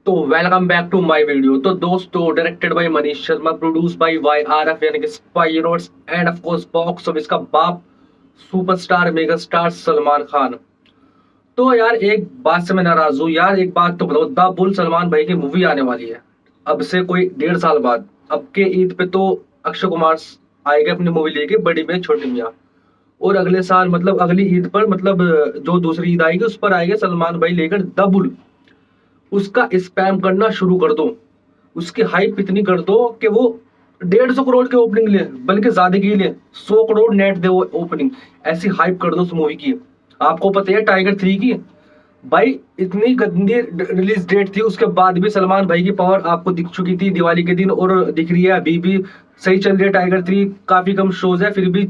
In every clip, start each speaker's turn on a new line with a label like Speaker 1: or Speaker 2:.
Speaker 1: तो welcome back to my video. तो दोस्तों, directed by Manish Sharma, produce by YRF यानी कि spy universe, and of course box office का बाप superstar mega star Salman Khan. तो यार एक बात से मैं नाराज हूँ यार। एक बात तो बताओ, द बुल सलमान भाई की मूवी आने वाली है अब से कोई 1.5 साल बाद। अब के ईद पे तो अक्षय कुमार आएगा अपनी मूवी लेके, बड़ी मियां छोटी मियां। और अगले साल मतलब अगली ईद पर मतलब जो दूसरी ईद आएगी उस पर आएगा सलमान भाई लेकर द बुल। उसका स्पैम करना शुरू कर दो, उसकी हाइप इतनी कर दो कि वो 150 करोड़ की ओपनिंग ले, बल्कि ज्यादा की ले, 100 करोड़ नेट दे वो ओपनिंग। ऐसी हाइप कर दो उस मूवी की। आपको पता है टाइगर 3 की भाई इतनी गंदी रिलीज डेट थी, उसके बाद भी सलमान भाई की पावर आपको दिख चुकी थी दिवाली के दिन और दिख रही है अभी भी। सही चल रही है टाइगर 3, काफी कम शोज है फिर भी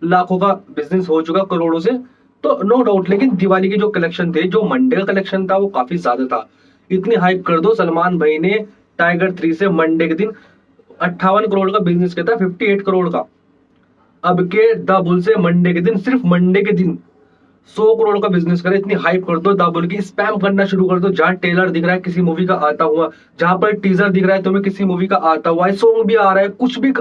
Speaker 1: लाखों का बिजनेस हो चुका, करोड़ों से। तो नो डाउट, लेकिन दिवाली के जो कलेक्शन थे, जो मंडे का कलेक्शन था वो काफी ज्यादा था। इतनी हाइप कर दो सलमान भाई ने टाइगर 3 से मंडे के दिन 58 करोड़ का बिजनेस किया था, 58 करोड़ का। अब के द बुल से मंडे के दिन, सिर्फ मंडे के दिन 100 करोड़ का बिजनेस करे। इतनी हाइप कर दो, द बुल की स्पैम करना शुरू कर दो। जहां ट्रेलर दिख रहा है किसी मूवी का आता हुआ, जहां पर टीजर दिख रहा है तुम्हें किसी मूवी का आता हुआ है, सॉन्ग भी आ रहा है, कुछ भी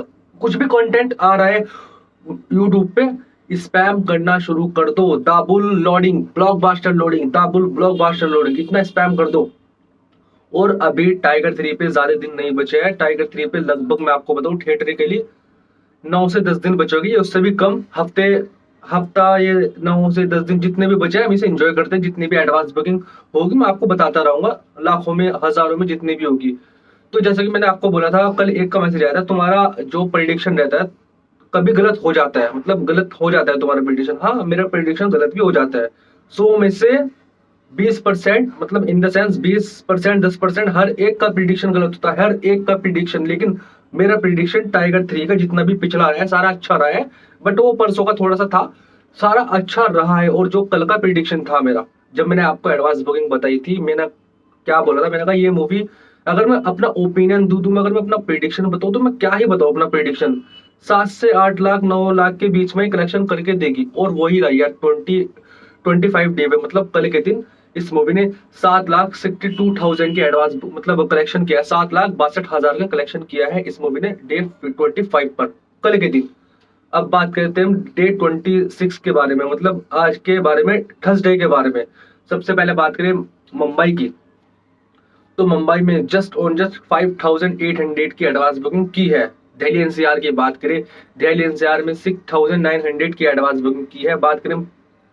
Speaker 1: कंटेंट आ रहा है यूट्यूब पे, स्पैम करना शुरू कर दो। The bull loading, blockbuster loading, the bull blockbuster loading, इतना स्पैम कर दो। और अभी टाइगर 3 पे ज्यादा दिन नहीं बचे हैं। टाइगर 3 पे लगभग मैं आपको बताऊं थिएटर के लिए 9 से 10 दिन बचेगी, उससे भी कम। हफ्ता ये 9 से 10 दिन जितने भी बचे हैं हम इसे एंजॉय करते हैं। जितनी भी एडवांस बुकिंग होगी मैं आपको बताता रहूंगा, लाखों में हजारों में जितनी भी होगी। तो जैसा कि मैंने आपको बोला था, कल एक का मैसेज आया था, तुम्हारा जो प्रिडिक्शन रहता है कभी गलत हो जाता है, मतलब गलत हो जाता है तुम्हारा प्रिडिक्शन। हाँ, मेरा प्रिडिक्शन गलत भी हो जाता है। 100 में से 20%, मतलब इन द सेंस 20%, 10%, हर एक का प्रिडिक्शन गलत होता है, हर एक का प्रिडिक्शन। लेकिन मेरा प्रिडिक्शन टाइगर 3 का जितना भी पिछला रहा है सारा अच्छा रहा है, बट वो परसों का थोड़ा सा था, सारा अच्छा रहा है। और जो कल का प्रिडिक्शन था मेरा, जब मैंने आपको एडवांस बुकिंग बताई थी, मैंने क्या बोला था, मैंने कहा ये मूवी, अगर मैं अपना ओपिनियन दूं, अगर मैं अपना प्रिडिक्शन बताऊं तो मैं क्या ही बताऊं अपना प्रिडिक्शन। 7 से 8 लाख 9 लाख के बीच में कलेक्शन करके देगी, और वही रही यार। 25 डे में, मतलब कल के दिन इस मूवी ने 7,62,000 की एडवांस मतलब कलेक्शन किया है। 7,62,000 का कलेक्शन किया है इस मूवी ने डे 25 पर, कल के दिन। अब बात करते हैं हम डे 26 के बारे में, मतलब आज के बारे में, थर्सडे के बारे में। सबसे पहले बात करें मुंबई की, तो मुंबई में जस्ट 5,800 की एडवांस बुकिंग की है। दिल्ली एनसीआर की बात करें, दिल्ली एनसीआर में 6,900 की एडवांस बुकिंग की है। बात करें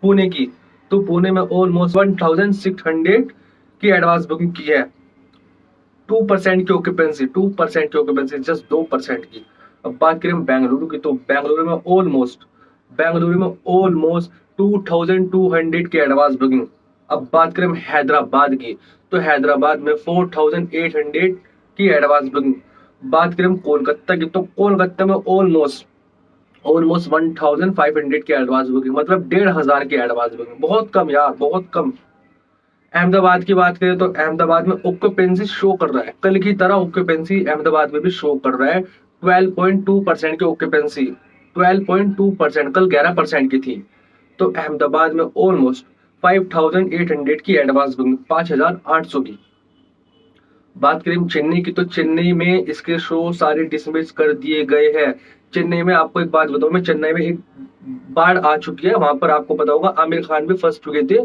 Speaker 1: पुणे की, तो पुणे में ऑलमोस्ट 1,600 की एडवांस बुकिंग की है। 2% की ऑक्यूपेंसी, 2% की ऑक्यूपेंसी, जस्ट 2% की। अब बात करें बेंगलुरु की, तो बेंगलुरु में ऑलमोस्ट 2,200 की एडवांस बुकिंग। अब बात करें हैदराबाद की, तो हैदराबाद में 4,800 की एडवांस बुकिंग। बात करें कोलकाता की, तो कोलकाता में ऑलमोस्ट 1,500 की एडवांस बुकिंग, मतलब 1,500 की एडवांस बुकिंग। बहुत कम यार, बहुत कम। अहमदाबाद की बात करें तो अहमदाबाद में ऑक्यूपेंसी शो कर रहा है, कल की तरह ऑक्यूपेंसी अहमदाबाद में भी शो कर रहा है। 12.2% की ऑक्यूपेंसी, 12.2%, कल 11% की थी। तो अहमदाबाद में ऑलमोस्ट 5,800 की एडवांस बुकिंग, 5,800 की। बात करें चेन्नई की, तो चेन्नई में इसके शो सारे डिसमिस कर दिए गए हैं। चेन्नई में आपको एक बात बताऊं, मैं चेन्नई में एक बाढ़ आ चुकी है, वहां पर आपको पता होगा आमिर खान भी फंस चुके थे।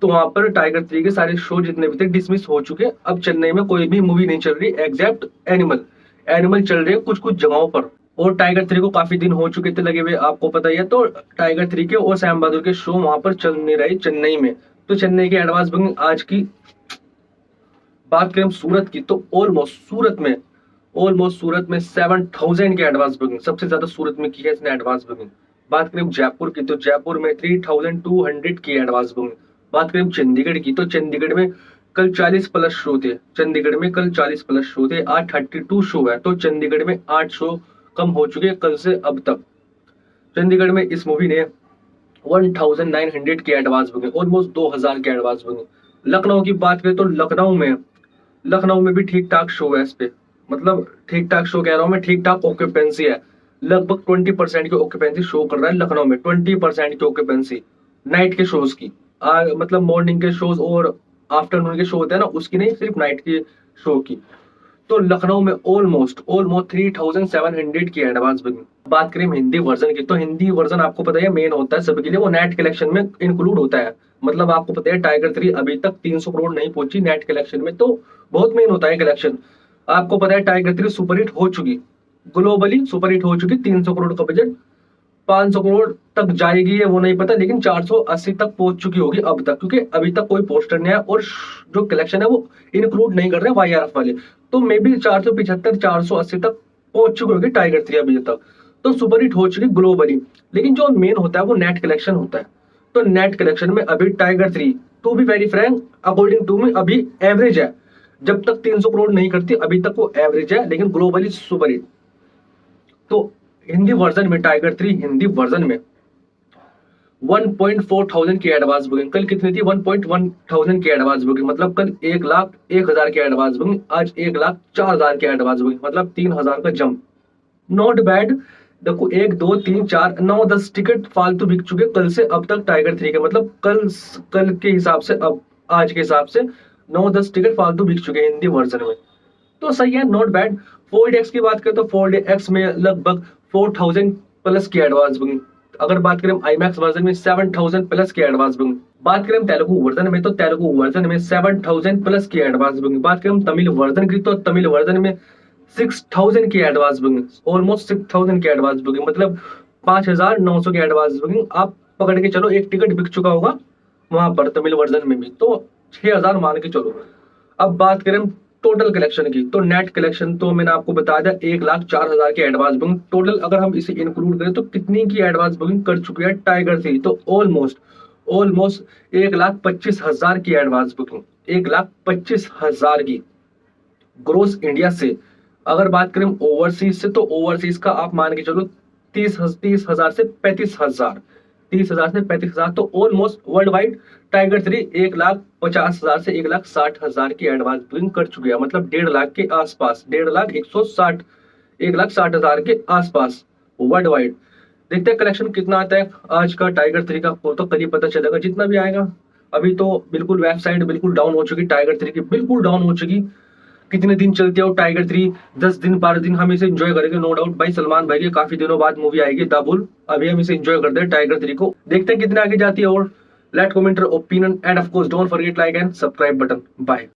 Speaker 1: तो वहां पर टाइगर 3 के सारे शो जितने भी थे डिसमिस हो चुके। अब चेन्नई में कोई भी मूवी नहीं चल रही एक्सेप्ट एनिमल। एनिमल चल रही है कुछ कुछ जगहों पर। और टाइगर 3 को काफी दिन हो चुके थे लगे हुए, आपको पता ही है। तो टाइगर 3 के और सैम बहादुर के शो वहां पर चल नहीं रहे चेन्नई में। तो चेन्नई की एडवांस बुकिंग आज की। बात करें सूरत की, तो ऑलमोस्ट सूरत में 7,000 की एडवांस बुकिंग, सबसे ज्यादा सूरत में की है इसने एडवांस बुकिंग। बात करें जयपुर की, तो जयपुर में 3,200 की एडवांस बुकिंग। बात करें चंडीगढ़ की, तो चंडीगढ़ में कल 40 प्लस शो थे। चंडीगढ़ में कल 40 प्लस शो थे, आज 32 शो है। तो चंडीगढ़ में 8 शो कम हो चुके हैं कल से अब तक। चंडीगढ़ में इस मूवी ने 1,900 की एडवांस बुकिंग, ऑलमोस्ट 2,000 की एडवांस बुकिंग। लखनऊ की बात करें तो लखनऊ में भी ठीक ठाक शो है इस पे, मतलब ठीक ठाक शो कह रहा हूँ मैं, ठीक ठाक ऑक्यूपेंसी है। लगभग 20% की ऑक्यूपेंसी शो कर रहा है लखनऊ में, 20% की ऑक्यूपेंसी नाइट के शोज की। मतलब मॉर्निंग के शोज और आफ्टरनून के शो होते हैं ना, उसकी नहीं, सिर्फ नाइट की शो की। तो लखनऊ में ऑलमोस्ट 3700 की एडवांस बुकिंग। बात करें हिंदी वर्जन की, तो हिंदी वर्जन आपको पता है मेन होता है सबके लिए, वो नेट कलेक्शन में इंक्लूड होता है। मतलब आपको पता है टाइगर 3 अभी तक 300 करोड़ नहीं पहुंची नेट कलेक्शन में, तो बहुत मेन होता है कलेक्शन। आपको पता है टाइगर 3 सुपरहिट हो चुकी, ग्लोबली सुपरहिट हो चुकी, 300 करोड़ का बजट, 500 करोड़ तक जाएगी है वो नहीं पता, लेकिन 480 तक पहुंच चुकी होगी अब तक, क्योंकि अभी तक कोई पोस्टर नहीं है और जो कलेक्शन है वो इंक्लूड नहीं कर रहे वाईआरएफ वाले। तो मे बी 475 480 तक पहुंच चुकी होगी टाइगर 3 अभी तक, तो सुपरहिट हो चुकी ग्लोबली। लेकिन जो मेन होता है वो नेट कलेक्शन होता है। तो नेट कलेक्शन में अभी Tiger 3 to be very frank according to me अभी एवरेज है। जब तक 300 करोड़ नहीं करती अभी तक वो एवरेज है, लेकिन ग्लोबली सुपरहिट। तो हिंदी वर्जन में टाइगर 3 हिंदी वर्जन में 1.4 की एडवांस बुकिंग, कल कितनी थी 1.1 की एडवांस बुकिंग, मतलब कल 1,01,000 की एडवांस बुकिंग, आज 1,04,000 की एडवांस बुकिंग, मतलब 3,000 का जंप। Not bad. देखो 1 2 3 4 9 10 टिकट फालतू बिक चुके कल से अब तक टाइगर 3 के, मतलब कल के हिसाब से, अब आज के हिसाब से 9-10 टिकट फालतू बिक चुके हिंदी वर्जन में, तो सही है, नॉट बैड। फोल्ड एक्स की बात करें तो फोल्ड एक्स में लगभग 4000 प्लस की एडवांस बुकिंग। अगर बात करें आईमैक्स वर्जन में 7000 प्लस की एडवांस बुकिंग। बात करें तेलुगु वर्जन में तो तेलुगु वर्जन में 7000 प्लस की एडवांस बुकिंग। बात करें तमिल वर्जन की तो तमिल वर्जन में 6000 की एडवांस बुकिंग, ऑलमोस्ट 6000 की एडवांस बुकिंग, मतलब 5900 की एडवांस बुकिंग आप पकड़ के चलो। एक टिकट बिक चुका होगा वहां पर तमिल वर्जन में भी, तो 6000 मान के चलो। अब बात करें टोटल कलेक्शन की, तो नेट कलेक्शन तो मैंने आपको बता दिया 1,04,000 की एडवांस बुकिंग टोटल। अगर हम इसे इंक्लूड करें तो कितनी की एडवांस बुकिंग कर चुकी है टाइगर 3, तो ऑलमोस्ट 1,25,000 की एडवांस बुकिंग, 1,25,000 की ग्रोस इंडिया से। अगर बात करें ओवरसीज से, तो ओवरसीज का आप मान के चलो 30,000 से 35,000, 30,000 से 35,000, तो ऑलमोस्ट वर्ल्ड वाइड टाइगर 3 1,50,000 से 1,60,000 की एडवांस बुकिंग कर चुकी है, मतलब 1.5 लाख के आसपास, 1.5 लाख 1,60,000 के आसपास वर्ल्ड वाइड। देखते हैं कलेक्शन कितना आता है आज का टाइगर 3 का, वो तो कल ही पता चलेगा जितना भी आएगा। अभी तो बिल्कुल वेबसाइट बिल्कुल डाउन हो चुकी टाइगर 3 की, बिल्कुल डाउन हो चुकी। कितने दिन चलते हो टाइगर 3, 10 दिन 12 दिन हम इसे एंजॉय करेंगे नो डाउट। भाई सलमान भाई की काफी दिनों बाद मूवी आएगी द बुल, अभी हम इसे एंजॉय करते हैं टाइगर 3 को, देखते हैं कितने आगे जाती है। और let comment your opinion and of course don't forget like and subscribe button. Bye.